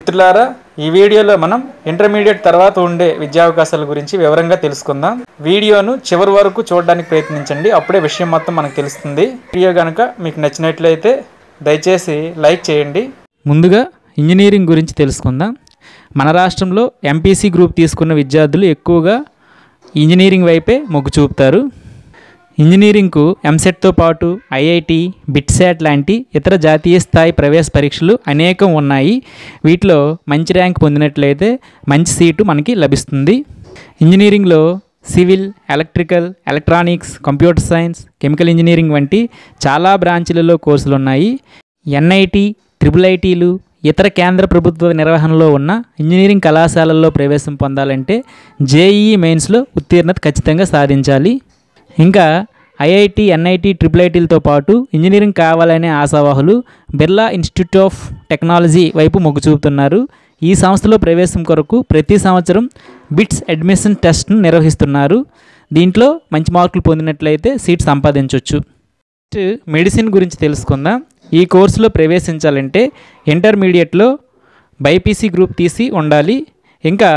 మిత్రులారా, ఈ వీడియోలో మనం ఇంటర్మీడియట్ తర్వాత ఉండే విద్యావకాశాల గురించి వివరంగా తెలుసుకుందాం. వీడియోను చివరి వరకు చూడడానికి ప్రయత్నించండి, అప్పుడే విషయం మొత్తం మనకు తెలుస్తుంది. వీడియో కనుక మీకు నచ్చినట్లయితే దయచేసి లైక్ చేయండి. ముందుగా ఇంజనీరింగ్ గురించి తెలుసుకుందాం. మన రాష్ట్రంలో ఎంపీసీ గ్రూప్ తీసుకున్న విద్యార్థులు ఎక్కువగా ఇంజనీరింగ్ వైపే మొగ్గు చూపుతారు. ఇంజనీరింగ్కు ఎంసెట్తో పాటు ఐఐటి, బిట్సాట్ లాంటి ఇతర జాతీయ స్థాయి ప్రవేశ పరీక్షలు అనేకం ఉన్నాయి. వీటిలో మంచి ర్యాంక్ పొందినట్లయితే మంచి సీటు మనకి లభిస్తుంది. ఇంజనీరింగ్లో civil, electrical, electronics, computer science, chemical engineering వంటి చాలా బ్రాంచీలలో కోర్సులు ఉన్నాయి. ఎన్ఐటి, ట్రిపుల్-ఐటీలు, ఇతర కేంద్ర ప్రభుత్వ నిర్వహణలో ఉన్న ఇంజనీరింగ్ కళాశాలల్లో ప్రవేశం పొందాలంటే జేఈఈ మెయిన్స్లో ఉత్తీర్ణత ఖచ్చితంగా సాధించాలి. ఇంకా ఐఐటి, ఎన్ఐటి, ట్రిపుల్-ఐటీలతో పాటు ఇంజనీరింగ్ కావాలనే ఆశావాహులు బిర్లా ఇన్స్టిట్యూట్ ఆఫ్ టెక్నాలజీ వైపు మొగ్గు చూపుతున్నారు. ఈ సంస్థలో ప్రవేశం కొరకు ప్రతి సంవత్సరం బిట్స్ అడ్మిషన్ టెస్ట్ను నిర్వహిస్తున్నారు. దీంట్లో మంచి మార్కులు పొందినట్లయితే సీట్ సంపాదించవచ్చు. మెడిసిన్ గురించి తెలుసుకుందాం. ఈ కోర్సులో ప్రవేశించాలంటే ఇంటర్మీడియట్లో బైపీసీ గ్రూప్ తీసి ఉండాలి. ఇంకా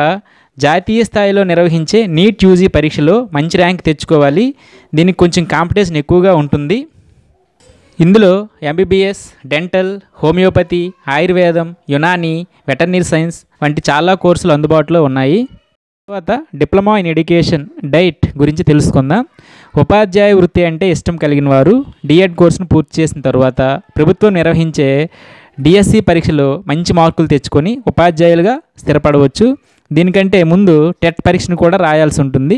జాతీయ స్థాయిలో నిర్వహించే నీట్ యూజీ పరీక్షలో మంచి ర్యాంక్ తెచ్చుకోవాలి. దీనికి కొంచెం కాంపిటీషన్ ఎక్కువగా ఉంటుంది. ఇందులో ఎంబీబీఎస్, డెంటల్, హోమియోపతి, ఆయుర్వేదం, యునానీ, వెటర్నరీ సైన్స్ వంటి చాలా కోర్సులు అందుబాటులో ఉన్నాయి. తర్వాత డిప్లొమా ఇన్ ఎడ్యుకేషన్ డైట్ గురించి తెలుసుకుందాం. ఉపాధ్యాయ వృత్తి అంటే ఇష్టం కలిగిన వారు డిఎడ్ కోర్సును పూర్తి చేసిన తర్వాత ప్రభుత్వం నిర్వహించే డిఎస్సి పరీక్షలో మంచి మార్కులు తెచ్చుకొని ఉపాధ్యాయులుగా స్థిరపడవచ్చు. దీనికంటే ముందు టెట్ పరీక్షను కూడా రాయాల్సి ఉంటుంది.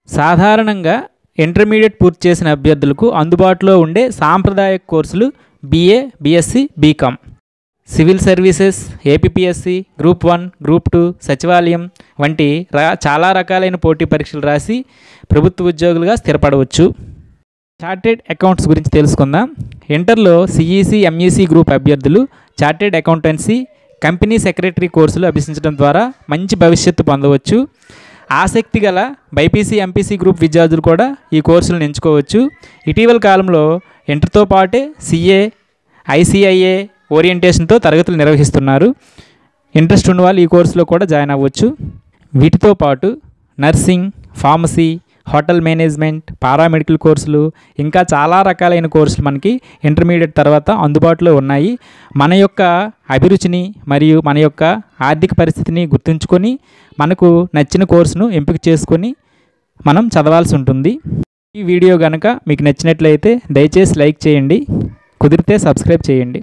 సాధారణంగా ఇంటర్మీడియట్ పూర్తి చేసిన అభ్యర్థులకు అందుబాటులో ఉండే సాంప్రదాయక కోర్సులు BA, BSc, BCom, civil services, APPSC, group 1, group 2, సచివాలయం వంటి చాలా రకాలైన పోటీ పరీక్షలు రాసి ప్రభుత్వ ఉద్యోగులుగా స్థిరపడవచ్చు. చార్టెడ్ అకౌంట్స్ గురించి తెలుసుకుందాం. ఇంటర్లో సిఈసి, ఎంఈసి గ్రూప్ అభ్యర్థులు చార్టెడ్ అకౌంటెన్సీ, కంపెనీ సెక్రటరీ కోర్సులు అభ్యసించడం ద్వారా మంచి భవిష్యత్తు పొందవచ్చు. ఆసక్తి గల బైపీసీ, ఎంపీసీ గ్రూప్ విద్యార్థులు కూడా ఈ కోర్సులను ఎంచుకోవచ్చు. ఇటీవల కాలంలో ఇంటర్తో పాటే సిఏ, ఐసిఐఏ ఓరియంటేషన్తో తరగతులు నిర్వహిస్తున్నారు. ఇంట్రెస్ట్ ఉన్న వాళ్ళు ఈ కోర్సులో కూడా జాయిన్ అవ్వచ్చు. వీటితో పాటు nursing, pharmacy, hotel management, paramedical కోర్సులు ఇంకా చాలా రకాలైన కోర్సులు మనకి ఇంటర్మీడియట్ తర్వాత అందుబాటులో ఉన్నాయి. మన యొక్క అభిరుచిని మరియు మన యొక్క ఆర్థిక పరిస్థితిని గుర్తుంచుకొని మనకు నచ్చిన కోర్సును ఎంపిక చేసుకొని మనం చదవాల్సి ఉంటుంది. ఈ వీడియో కనుక మీకు నచ్చినట్లయితే దయచేసి లైక్ చేయండి, కుదిరితే సబ్స్క్రైబ్ చేయండి.